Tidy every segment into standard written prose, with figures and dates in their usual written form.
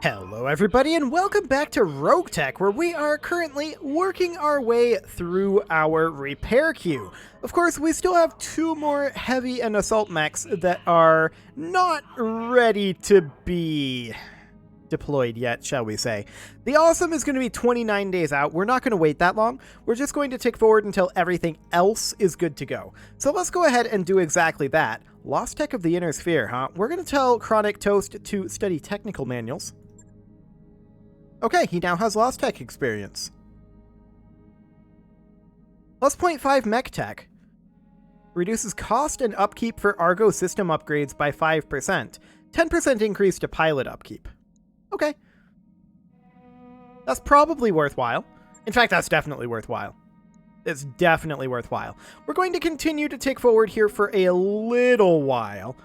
Hello everybody and welcome back to RogueTech, where we are currently working our way through our repair queue. Of course, we still have two more heavy and assault mechs that are not ready to be deployed yet, shall we say. The Awesome is going to be 29 days out. We're not going to wait that long. We're just going to tick forward until everything else is good to go. So let's go ahead and do exactly that. Lost Tech of the Inner Sphere, huh? We're going to tell Chronic Toast to study technical manuals. Okay, he now has Lost Tech experience. Plus 0.5 Mech Tech. Reduces cost and upkeep for Argo system upgrades by 5%. 10% increase to pilot upkeep. Okay. That's probably worthwhile. In fact, that's definitely worthwhile. It's definitely worthwhile. We're going to continue to tick forward here for a little while.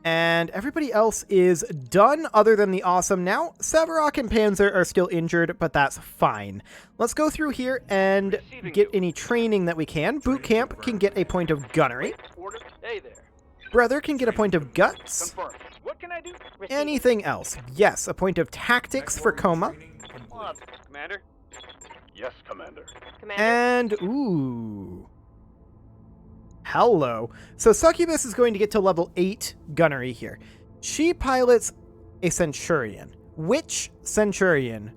And everybody else is done other than the Awesome now. Sevarok and Panzer are still injured, but that's fine. Let's go through here and get any training that we can. Boot Camp can get a point of gunnery. Brother can get a point of guts. What can I do? Anything else? Yes, a point of tactics for Coma. Commander? Yes, Commander. And, ooh. Hello. So Succubus is going to get to level 8 gunnery here. She pilots a Centurion. Which Centurion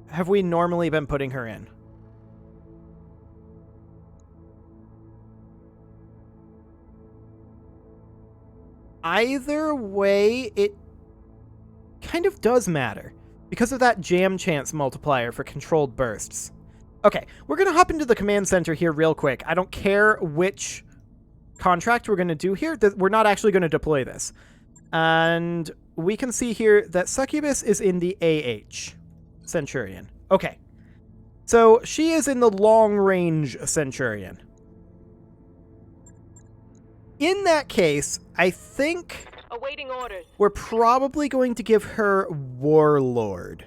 have we normally been putting her in? Either way, it kind of does matter because of that jam chance multiplier for controlled bursts. Okay, we're going to hop into the command center here real quick. I don't care which contract we're going to do here. We're not actually going to deploy this. And we can see here that Succubus is in the AH Centurion. Okay. So she is in the long-range Centurion. In that case, I think awaiting orders. We're probably going to give her Warlord.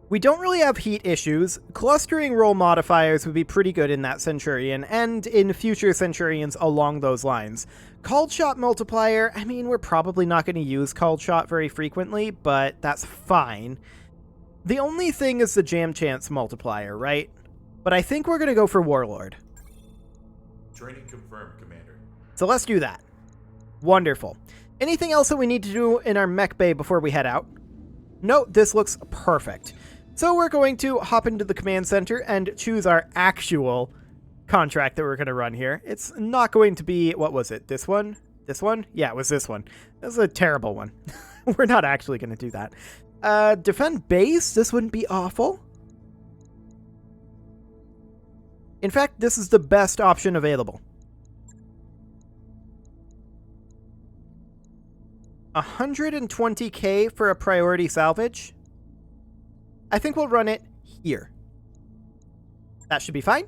We don't really have heat issues. Clustering roll modifiers would be pretty good in that Centurion, and in future Centurions along those lines. Called Shot multiplier, I mean, we're probably not going to use Called Shot very frequently, but that's fine. The only thing is the Jam Chance multiplier, right? But I think we're going to go for Warlord. Training confirmed, Commander. So let's do that. Wonderful. Anything else that we need to do in our mech bay before we head out? No, this looks perfect. So we're going to hop into the command center and choose our actual contract that we're going to run here. It's not going to be, what was it, this one? This one? Yeah, it was this one. This is a terrible one. We're not actually going to do that. Defend base? This wouldn't be awful. In fact, this is the best option available. 120k for a priority salvage. I think we'll run it here. That should be fine.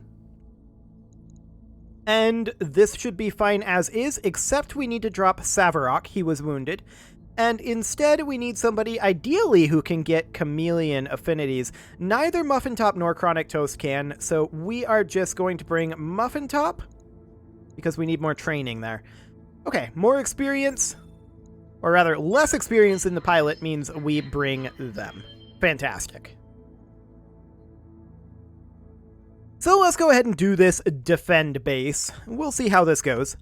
And this should be fine as is, except we need to drop Sevarok. He was wounded. And instead, we need somebody, ideally, who can get chameleon affinities. Neither Muffin Top nor Chronic Toast can, so we are just going to bring Muffin Top, because we need more training there. Okay, more experience, or rather, less experience in the pilot means we bring them. Fantastic. So let's go ahead and do this defend base. We'll see how this goes.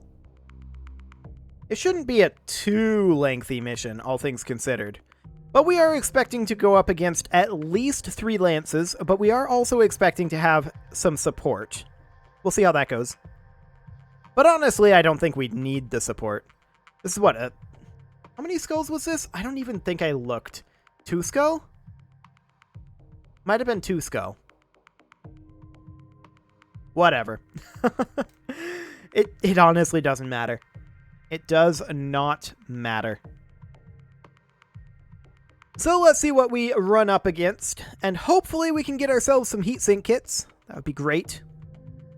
It shouldn't be a too lengthy mission, all things considered. But we are expecting to go up against at least 3 lances, but we are also expecting to have some support. We'll see how that goes. But honestly, I don't think we'd need the support. This is what, how many skulls was this? I don't even think I looked. 2 skull? Might have been 2 skull. Whatever. It honestly doesn't matter. It does not matter. So let's see what we run up against, and hopefully we can get ourselves some heatsink kits. That would be great.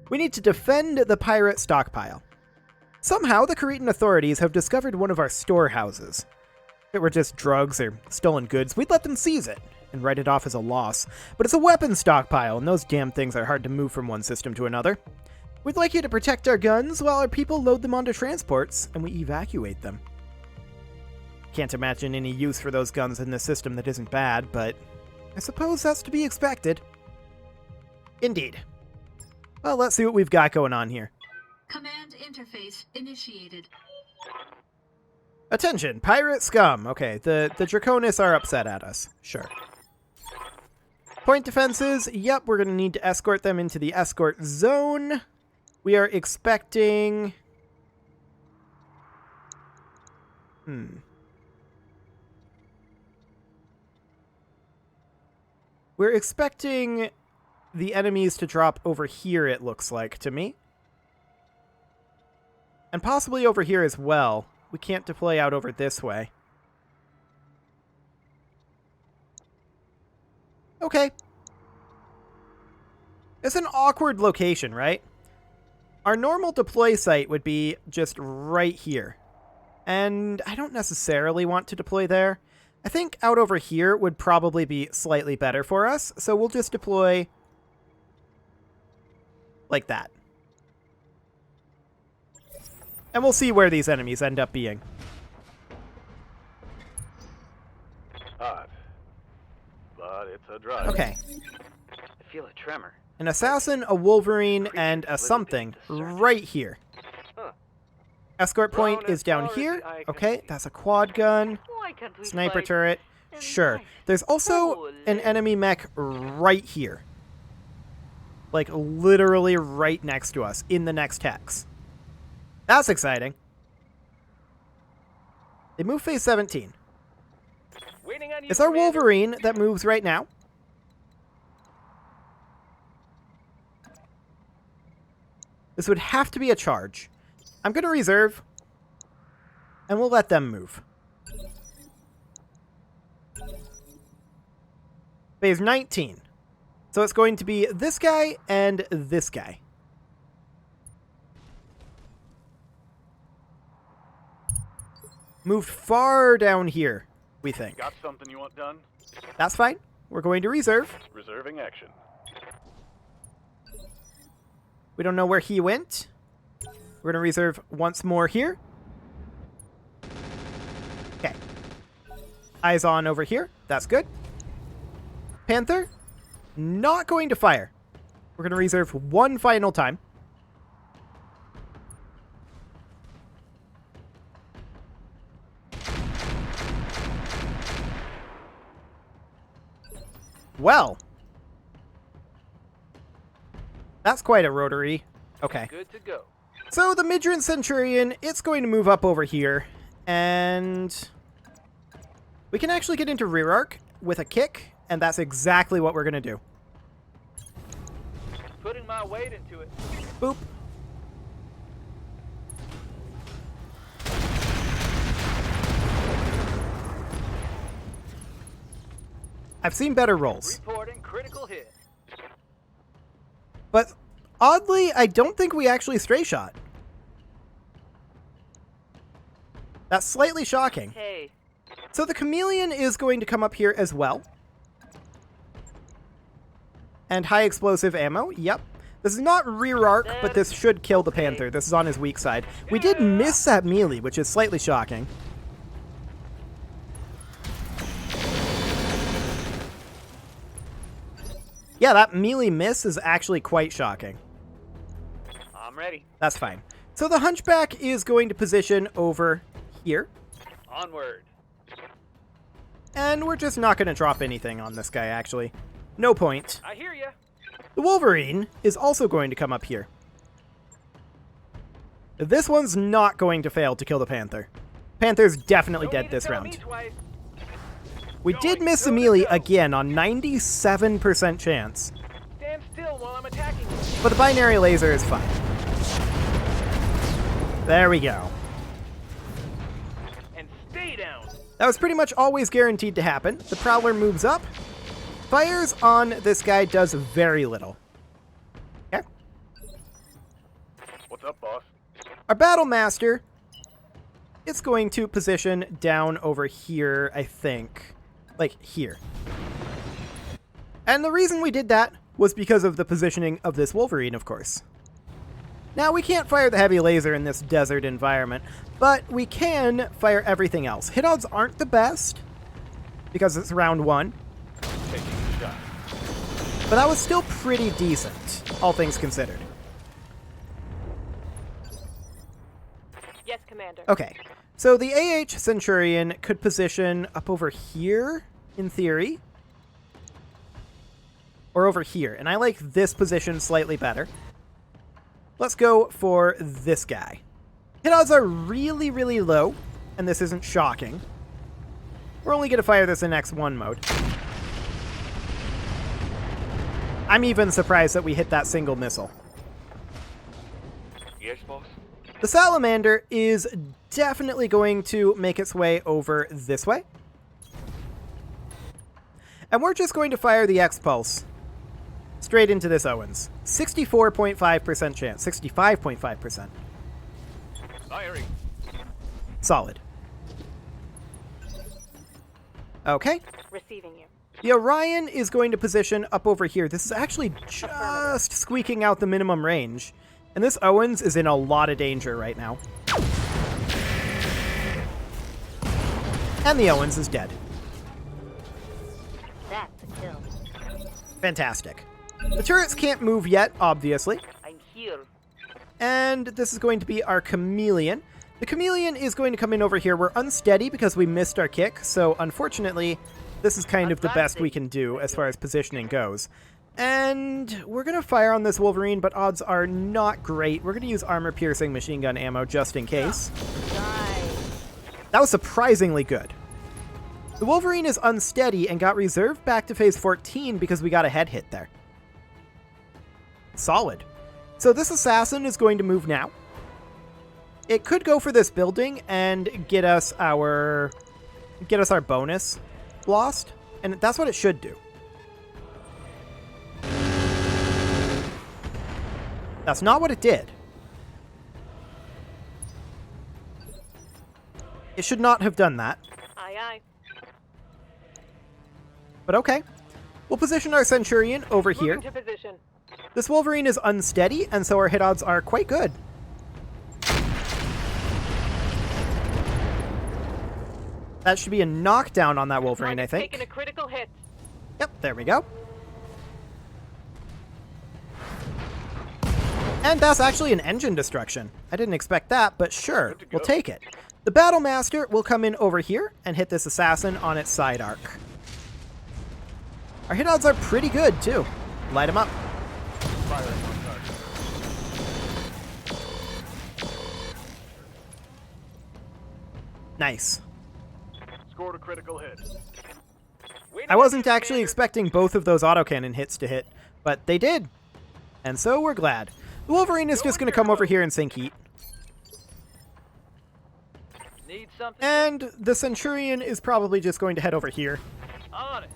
We need to defend the pirate stockpile. Somehow the Cretan authorities have discovered one of our storehouses. If it were just drugs or stolen goods, we'd let them seize it and write it off as a loss. But it's a weapons stockpile, and those damn things are hard to move from one system to another. We'd like you to protect our guns while our people load them onto transports and we evacuate them. can't imagine any use for those guns in this system that isn't bad, but I suppose that's to be expected. Indeed. Well, let's see what we've got going on here. Command interface initiated. Attention, pirate scum. Okay, the Draconis are upset at us. Sure. Point defenses. Yep, we're going to need to escort them into the escort zone. We are expecting... We're expecting the enemies to drop over here, it looks like, to me. And possibly over here as well. We can't deploy out over this way. Okay. It's an awkward location, right? Our normal deploy site would be just right here. And I don't necessarily want to deploy there. I think out over here would probably be slightly better for us, so we'll just deploy like that. And we'll see where these enemies end up being. Hot. But it's a drive. Okay. I feel a tremor. An assassin, a wolverine, and a something right here. Huh. Escort point Drone is as down far as here. the eye can Okay, see. that's a quad gun. Why can't we Sniper fly turret. in Sure. nice, There's also cool an enemy mech right here. Like, literally right next to us, in the next hex. That's exciting. They move phase 17. Waiting on you, It's our Commander. Wolverine that moves right now. This would have to be a charge. I'm going to reserve, and we'll let them move. Phase 19. So it's going to be this guy and this guy. Moved far down here, we think. Got something you want done? That's fine. We're going to reserve. Reserving action. We don't know where he went. We're going to reserve once more here. Okay. Eyes on over here. That's good. Panther, not going to fire. We're going to reserve one final time. Well. That's quite a rotary. Okay. Good to go. So the Midran Centurion, it's going to move up over here. And we can actually get into rear arc with a kick. And that's exactly what we're going to do. Putting my weight into it. Boop. I've seen better rolls. Reporting critical hit. But oddly, I don't think we actually stray shot. That's slightly shocking. Hey, So the Chameleon is going to come up here as well. And high explosive ammo, yep. This is not rear arc, but this should kill the Panther. This is on his weak side. We did miss that melee, which is slightly shocking. Yeah, that melee miss is actually quite shocking. I'm ready. That's fine. So the Hunchback is going to position over here. Onward. And we're just not going to drop anything on this guy, actually. No point. I hear ya. The Wolverine is also going to come up here. This one's not going to fail to kill the Panther. Panther's definitely Don't dead need to this tell round. me twice. We did miss the melee again on 97% chance. Stand still while I'm attacking you. But the binary laser is fine. There we go. And stay down. That was pretty much always guaranteed to happen. The Prowler moves up. Fires on this guy does very little. Okay. What's up, boss? Our Battle Master, it's going to position down over here, I think. Like here. And the reason we did that was because of the positioning of this Wolverine, of course. Now, we can't fire the heavy laser in this desert environment, but we can fire everything else. Hit odds aren't the best, because it's round 1. Taking a shot. But that was still pretty decent, all things considered. Yes, Commander. Okay, so the AH Centurion could position up over here, in theory. Or over here, and I like this position slightly better. Let's go for this guy. Hit odds are really, really low, and this isn't shocking. We're only going to fire this in X1 mode. I'm even surprised that we hit that single missile. Yes, boss. The Salamander is definitely going to make its way over this way. And we're just going to fire the X-Pulse straight into this Owens. 64.5% chance. 65.5%. Firing. Solid. Okay. Receiving you. The Orion is going to position up over here. This is actually just squeaking out the minimum range. And this Owens is in a lot of danger right now. And the Owens is dead. That's a kill. Fantastic. The turrets can't move yet, obviously. I'm here. And this is going to be our Chameleon. The Chameleon is going to come in over here. We're unsteady because we missed our kick, so unfortunately, this is kind of the best we can do as far as positioning goes. And we're going to fire on this Wolverine, but odds are not great. We're going to use armor-piercing machine gun ammo just in case. That was surprisingly good. The Wolverine is unsteady and got reserved back to phase 14 because we got a head hit there. Solid. So this assassin is going to move now. It could go for this building and get us our bonus lost, and that's what it should do. That's not what it did. It should not have done that. Aye, aye. But okay. We'll position our Centurion over here. Moving to position. This Wolverine is unsteady, and so our hit odds are quite good. That should be a knockdown on that Wolverine, I think. Taking a critical hit. Yep, there we go. And that's actually an engine destruction. I didn't expect that, but sure, we'll take it. The Battlemaster will come in over here and hit this assassin on its side arc. Our hit odds are pretty good, too. Light him up. Firing on target. Nice. Scored a critical hit. I wasn't actually expecting both of those autocannon hits to hit, but they did. And so we're glad. The Wolverine is just going to come over here and sink heat. Need something? And the Centurion is probably just going to head over here. On it.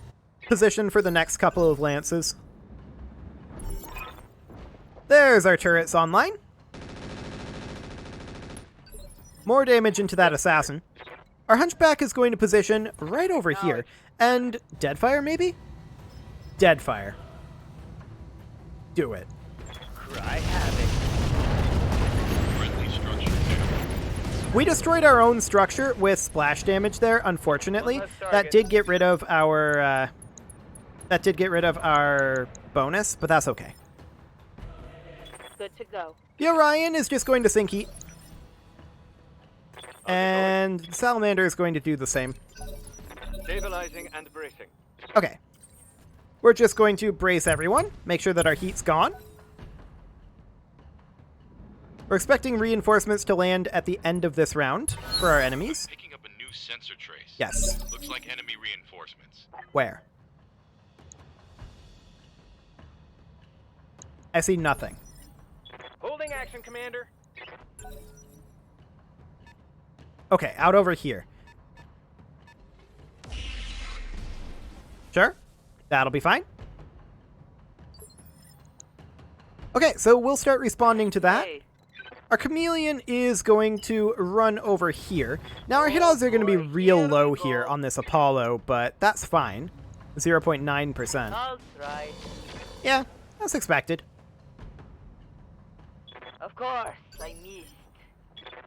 Position for the next couple of lances. There's our turrets online. More damage into that assassin. Our Hunchback is going to position right over here. And Deadfire, maybe? Deadfire. Do it. Cry havoc. Friendly structure down. We destroyed our own structure with splash damage there, unfortunately. One less That target. did get rid of our bonus, but that's okay. Good to go. The Orion is just going to sink heat. And Salamander is going to do the same. Stabilizing and bracing. Okay. We're just going to brace everyone, make sure that our heat's gone. We're expecting reinforcements to land at the end of this round for our enemies. Picking up a new sensor trace. Yes. Looks like enemy reinforcements. Where? I see nothing. Holding action, Commander. Okay, out over here. Sure. That'll be fine. Okay, so we'll start responding to that. Hey, Our Chameleon is going to run over here. Now, our hit odds are going to be real low here on this Apollo, but that's fine. 0.9%. I'll try. Yeah, that's expected. Of course, I missed.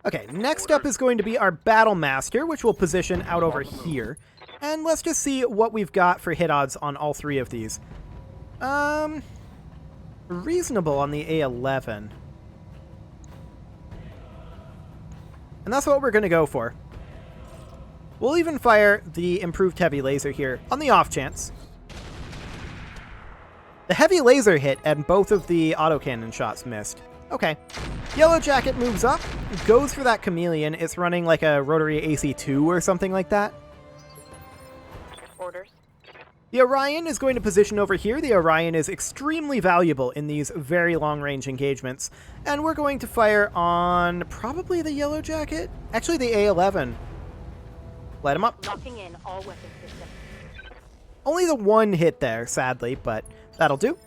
Okay, next up is going to be our Battle Master, which we'll position out over here. And let's just see what we've got for hit odds on all three of these. Reasonable on the A11. And that's what we're going to go for. We'll even fire the improved heavy laser here on the off chance. The heavy laser hit and both of the autocannon shots missed. Okay. Yellow Jacket moves up, goes for that chameleon. It's running like a rotary AC-2 or something like that. Orders. The Orion is going to position over here. The Orion is extremely valuable in these very long-range engagements. And we're going to fire on probably the Yellow Jacket. Actually, the A11. Light him up. Locking in all weapon systems. Only the one hit there, sadly, but that'll do.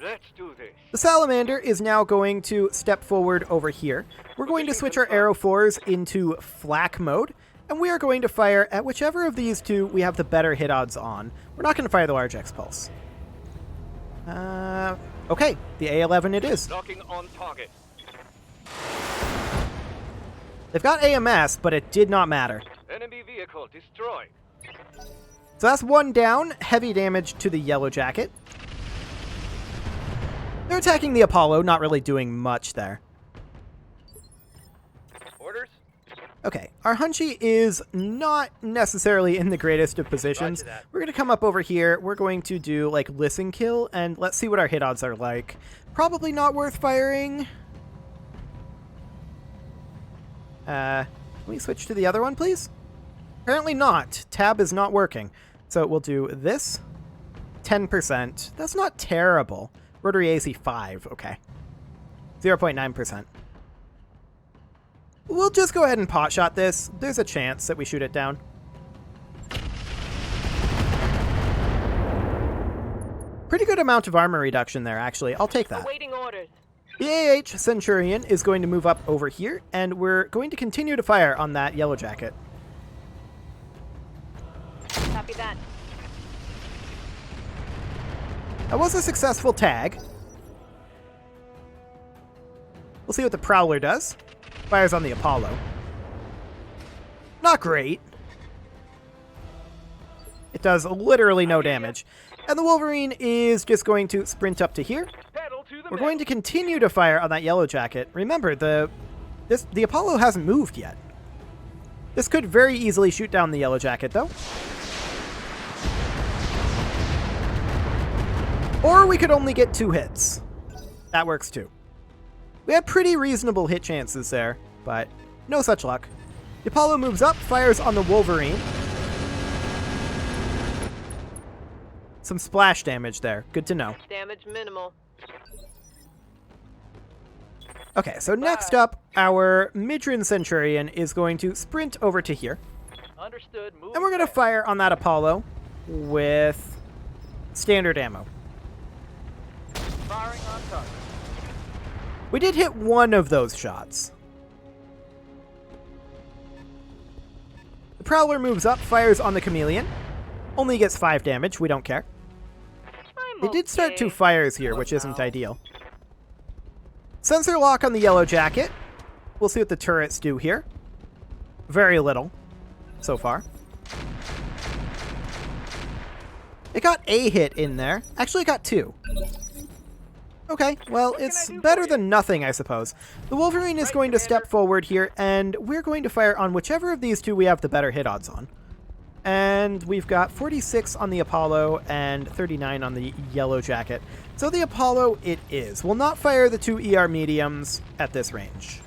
Let's do this. The Salamander is now going to step forward over here. We're going to switch our Arrow 4s into flak mode, and we are going to fire at whichever of these two we have the better hit odds on. We're not going to fire the large X Pulse. Okay, the A11 it is. Locking on target. They've got AMS, but it did not matter. Enemy vehicle destroyed. So that's one down, heavy damage to the Yellow Jacket. They're attacking the Apollo, not really doing much there. Orders? Okay, our Hunchy is not necessarily in the greatest of positions. Roger that. We're going to come up over here. We're going to do, like, listen kill, and let's see what our hit odds are like. Probably not worth firing. Can we switch to the other one, please? Apparently not. Tab is not working. So we'll do this. 10%. That's not terrible. Rotary AC 5. Okay. 0.9%. We'll just go ahead and pot shot this. There's a chance that we shoot it down. Pretty good amount of armor reduction there, actually. I'll take that. Awaiting orders. The AH Centurion is going to move up over here, and we're going to continue to fire on that Yellow Jacket. Copy that. That was a successful tag. We'll see what the Prowler does. Fires on the Apollo. Not great. It does literally no damage. And the Wolverine is just going to sprint up to here. Pedal to the We're going to continue to fire on that Yellow Jacket. Remember, the Apollo hasn't moved yet. This could very easily shoot down the Yellow Jacket, though. Or we could only get 2 hits. That works too. We had pretty reasonable hit chances there, but no such luck. The Apollo moves up, fires on the Wolverine. Some splash damage there. Good to know. Damage minimal. Okay, so next up, our Midran Centurion is going to sprint over to here. Understood. Move. And we're going to fire on that Apollo with standard ammo. Firing on target. We did hit one of those shots. The Prowler moves up, fires on the Chameleon. Only gets 5 damage, we don't care. They did start 2 fires here, which isn't ideal. Sensor lock on the Yellow Jacket. We'll see what the turrets do here. Very little, so far. It got a hit in there. Actually, it got 2. Okay, well, it's better than nothing, I suppose. The Wolverine is going to step forward here, and we're going to fire on whichever of these two we have the better hit odds on. And we've got 46 on the Apollo and 39 on the Yellow Jacket. So the Apollo it is. We'll not fire the 2 ER mediums at this range.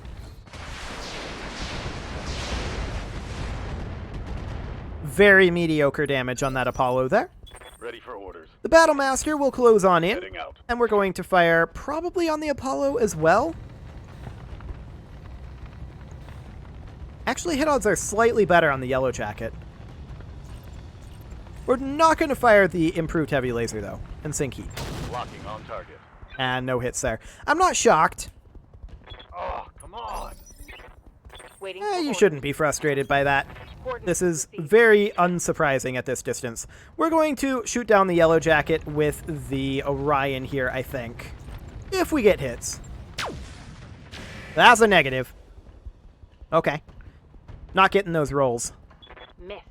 Very mediocre damage on that Apollo there. Ready for orders. The Battle Master will close on in, Heading out. and we're going to fire probably on the Apollo as well. Actually, hit odds are slightly better on the Yellow Jacket. We're not going to fire the improved heavy laser, though, and sink heat. Locking on target. And no hits there. I'm not shocked. Oh, come on. Waiting. You shouldn't be frustrated by that. Coordinates This is received. very unsurprising at this distance. We're going to shoot down the Yellow Jacket with the Orion here, I think. If we get hits. That's a negative. Okay. Not getting those rolls. Missed.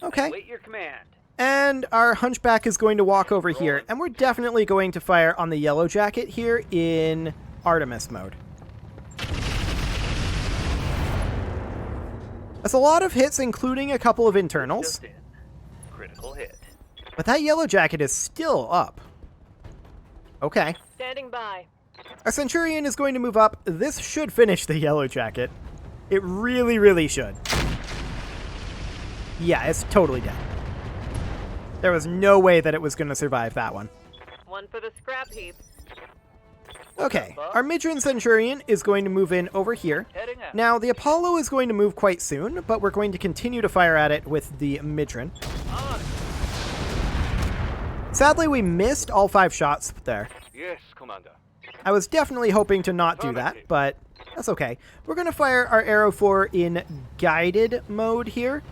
Okay. Wait your command. And our hunchback is going to walk over here, and we're definitely going to fire on the yellow jacket here in Artemis mode. That's a lot of hits, including a couple of internals, Just in. Critical hit. but that yellow jacket is still up. Okay. Standing by. Our Centurion is going to move up. This should finish the yellow jacket. It really, really should. Yeah, it's totally dead. There was no way that it was going to survive that one. One for the scrap heap. Okay, our Midran Centurion is going to move in over here. Heading out. Now, the Apollo is going to move quite soon, but we're going to continue to fire at it with the Midran. On. Sadly, we missed all 5 shots there. Yes, Commander. I was definitely hoping to not do that, but that's okay. We're going to fire our Arrow 4 in guided mode here.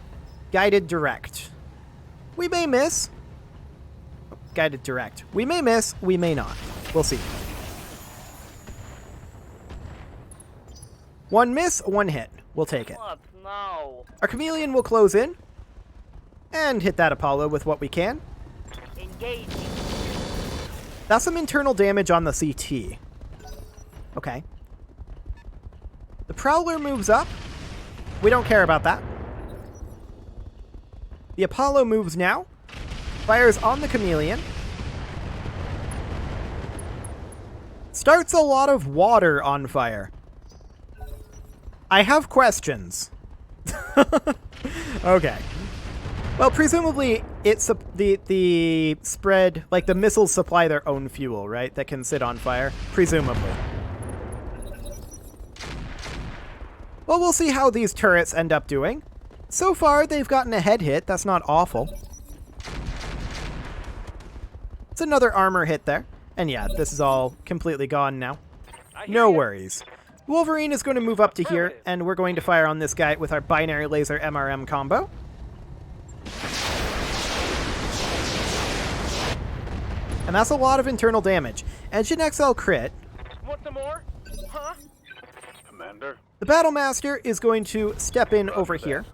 Guided direct. We may miss. Guided direct. We may miss, we may not. We'll see. 1 miss, 1 hit. We'll take it. What? No. Our Chameleon will close in and hit that Apollo with what we can. Engaging. That's some internal damage on the CT. Okay. The Prowler moves up. We don't care about that. The Apollo moves now. Fires on the Chameleon. Starts a lot of water on fire. I have questions. Okay. Well, presumably it's the spread, like the missiles supply their own fuel, right? That can sit on fire, presumably. Well, we'll see how these turrets end up doing. So far, they've gotten a head hit. That's not awful. It's another armor hit there. And yeah, this is all completely gone now. No worries. Wolverine is going to move up to here, and we're going to fire on this guy with our binary laser MRM combo. And that's a lot of internal damage. Engine XL crit. Want some more? Huh? Commander? The Battlemaster is going to step in over here.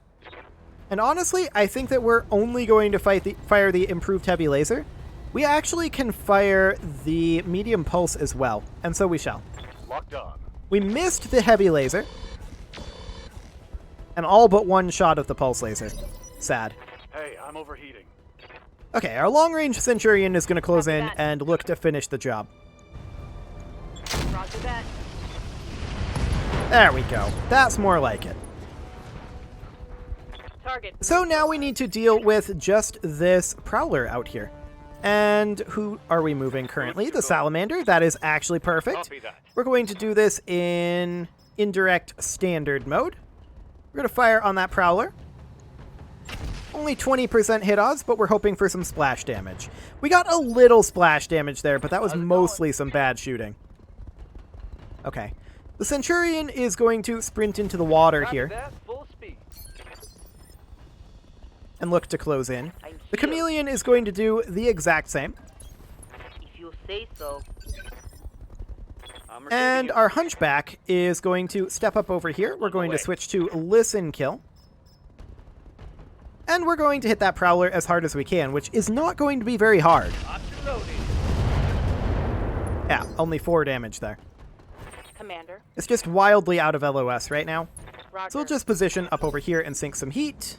And honestly, I think that we're only going to fire the improved heavy laser. We actually can fire the medium pulse as well, and so we shall. Locked on. We missed the heavy laser. And all but 1 shot of the pulse laser. Sad. Hey, I'm overheating. Okay, our long-range Centurion is going to close Copy in that. and look to finish the job. Roger that. There we go. That's more like it. Target. So now we need to deal with just this Prowler out here. And who are we moving currently? The Salamander. That is actually perfect. Copy that. We're going to do this in indirect standard mode. We're going to fire on that Prowler. Only 20% hit odds, but we're hoping for some splash damage. We got a little splash damage there, but that was mostly some bad shooting. Okay. The Centurion is going to sprint into the water Copy here that. Full speed. and look to close in. I'm The here. Chameleon is going to do the exact same. If you say so. I'm receiving And you. our Hunchback is going to step up over here. We're going to switch to Listen Kill. And we're going to hit that Prowler as hard as we can, which is not going to be very hard. Option loaded. Yeah, only 4 damage there. Commander. It's just wildly out of LOS right now. Roger. So we'll just position up over here and sink some heat.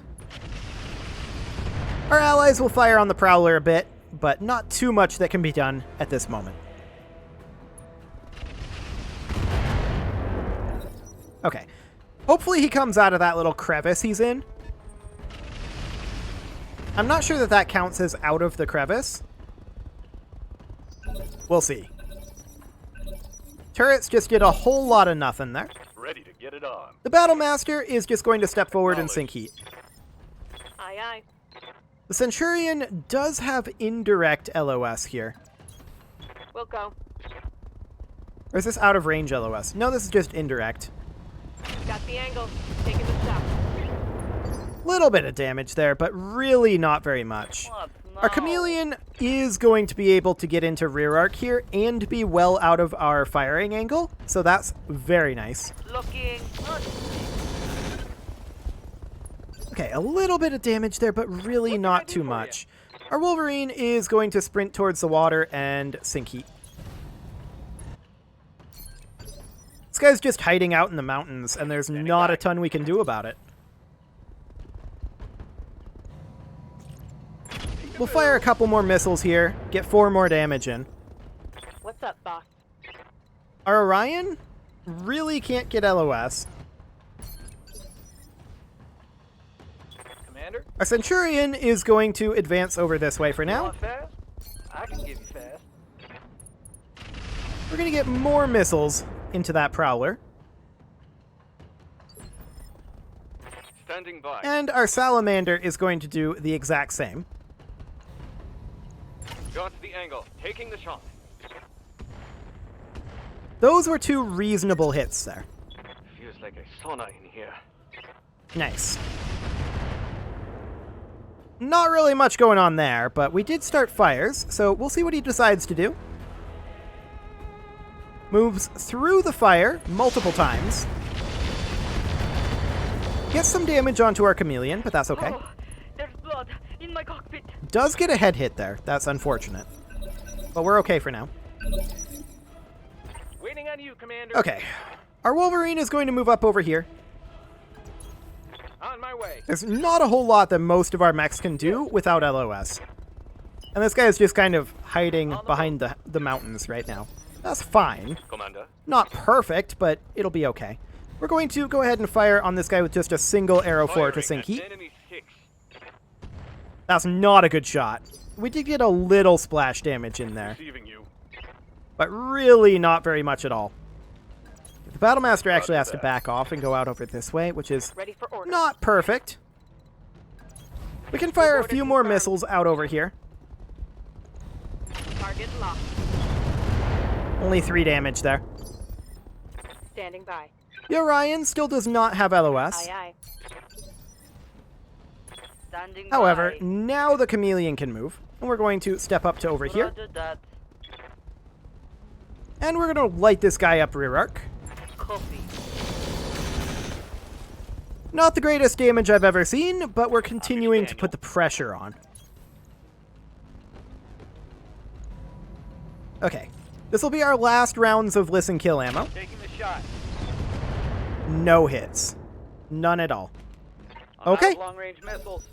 Our allies will fire on the Prowler a bit, but not too much that can be done at this moment. Okay. Hopefully he comes out of that little crevice he's in. I'm not sure that that counts as out of the crevice. We'll see. Turrets just did a whole lot of nothing there. Ready to get it on. The Battlemaster is just going to step forward and sink heat. Aye, aye. The Centurion does have indirect LOS here. We'll go. Or is this out of range LOS? No, this is just indirect. Got the angle. Taking the shot. Little bit of damage there, but really not very much. What? Our chameleon is going to be able to get into rear arc here and be well out of our firing angle, so that's very nice. Looking. Okay, a little bit of damage there, but really not too much. Our Wolverine is going to sprint towards the water and sink heat. This guy's just hiding out in the mountains, and there's not a ton we can do about it. We'll fire a couple more missiles here, get 4 more damage in. What's up, boss? Our Orion really can't get LOS. Commander? Our Centurion is going to advance over this way for You now. want fast? I can give you fast. We're going to get more missiles into that Prowler. Standing by. And our Salamander is going to do the exact same. Got the angle. Taking the shot. Those were 2 reasonable hits there. Feels like a sauna in here. Nice. Not really much going on there, but we did start fires, so we'll see what he decides to do. Moves through the fire multiple times. Gets some damage onto our chameleon, but that's okay. Oh, there's blood in my cockpit. Does get a head hit there. That's unfortunate. But we're okay for now. Waiting on you, Commander. Okay. Our Wolverine is going to move up over here. On my way. There's not a whole lot that most of our mechs can do without LOS. And this guy is just kind of hiding behind the mountains right now. That's fine. Commander. Not perfect, but it'll be okay. We're going to go ahead and fire on this guy with just a single arrow for to Firing sink at heat. enemy 6. That's not a good shot. We did get a little splash damage in there, Receiving you. but really not very much at all. The Battlemaster actually has to back off and go out over this way, which is Ready for order. not perfect. We can fire a few more missiles out over here. Target locked. Only 3 damage there. Standing by. The Orion still does not have LOS. Aye, aye. Standing However, by. now the Chameleon can move. And we're going to step up to over here. Roger that. And we're going to light this guy up rear arc. Copy. Not the greatest damage I've ever seen, but we're continuing to put the pressure on. Okay. This will be our last rounds of listen kill ammo. Taking the shot. No hits. None at all. I'm Okay. out of long-range missiles.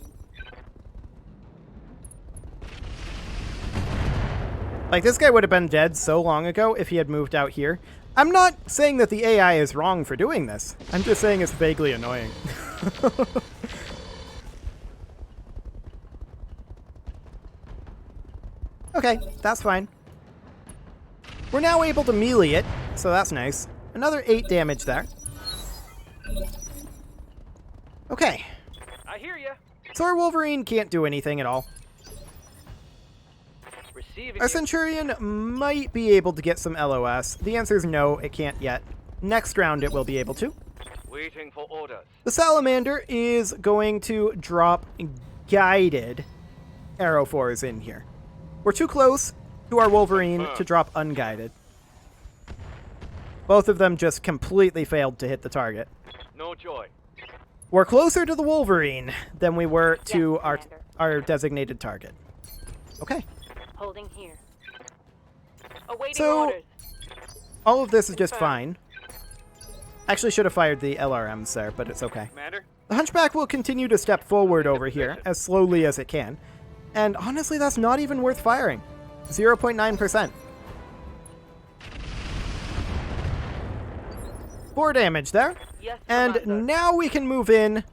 Like, this guy would have been dead so long ago if he had moved out here. I'm not saying that the AI is wrong for doing this. I'm just saying it's vaguely annoying. Okay, that's fine. We're now able to melee it, so that's nice. Another 8 damage there. Okay, I hear ya. so our Wolverine can't do anything at all. Receiving Our you. Centurion might be able to get some LOS. The answer is no, it can't yet. Next round it will be able to. Waiting for orders. The Salamander is going to drop guided arrow fours in here. We're too close to our Wolverine to drop unguided. Both of them just completely failed to hit the target. No joy. We're closer to the Wolverine than we were to Yes, our Commander. designated target. Okay. Holding here. Awaiting So- orders. All of this is just fine. Actually should have fired the LRMs there, but it's okay. Commander. The Hunchback will continue to step forward over here as slowly as it can. And honestly, that's not even worth firing. 0.9%. 4 damage there. Yes, And Commander. now we can move in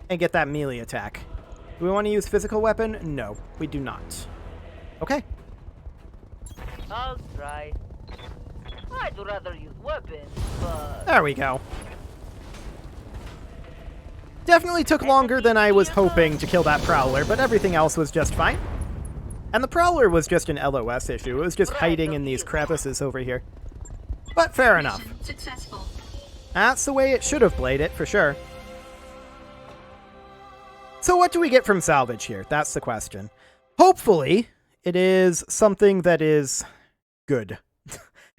and get that melee attack. Do we want to use physical weapon? No, we do not. Okay. I'll try. I'd rather use weapons, but... There we go. Definitely took longer than I was hoping to kill that Prowler, but everything else was just fine. And the Prowler was just an LOS issue. It was just hiding in these crevices over here. But fair enough. Mission successful. That's the way it should have played it, for sure. So what do we get from Salvage here? That's the question. Hopefully, it is something that is good.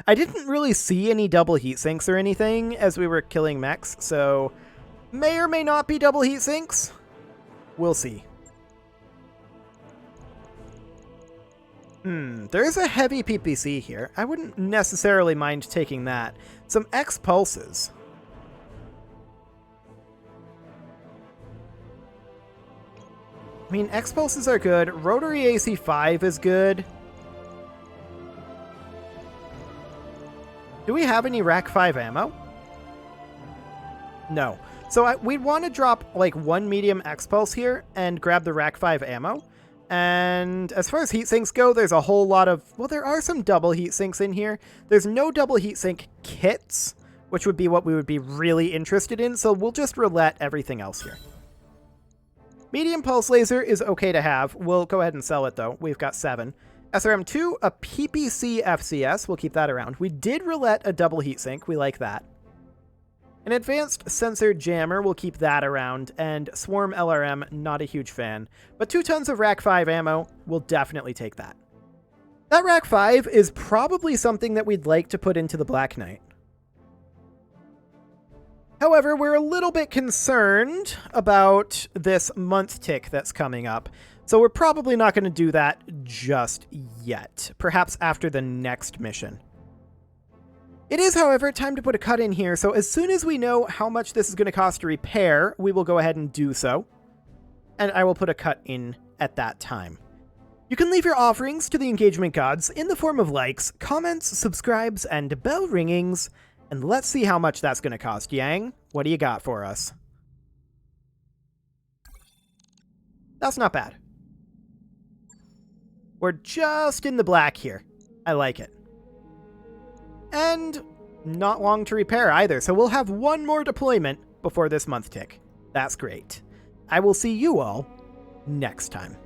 I didn't really see any double heat sinks or anything as we were killing mechs, so may or may not be double heat sinks. We'll see. There's a heavy PPC here. I wouldn't necessarily mind taking that. Some X pulses. I mean, X pulses are good. Rotary AC5 is good. Do we have any Rack 5 ammo? No. So we'd want to drop like one medium X pulse here and grab the Rack 5 ammo. And as far as heat sinks go, there's a whole lot of... Well, there are some double heat sinks in here. There's no double heat sink kits, which would be what we would be really interested in. So we'll just roulette everything else here. Medium pulse laser is okay to have. We'll go ahead and sell it, though. We've got 7. SRM2, a PPC FCS. We'll keep that around. We did roulette a double heatsink. We like that. An advanced sensor jammer, we'll keep that around. And Swarm LRM, not a huge fan. But 2 tons of Rack 5 ammo, we'll definitely take that. That Rack 5 is probably something that we'd like to put into the Black Knight. However, we're a little bit concerned about this month tick that's coming up. So we're probably not going to do that just yet. Perhaps after the next mission. It is, however, time to put a cut in here, so as soon as we know how much this is going to cost to repair, we will go ahead and do so. And I will put a cut in at that time. You can leave your offerings to the engagement gods in the form of likes, comments, subscribes, and bell ringings, and let's see how much that's going to cost. Yang, what do you got for us? That's not bad. We're just in the black here. I like it. And not long to repair either, so we'll have one more deployment before this month tick. That's great. I will see you all next time.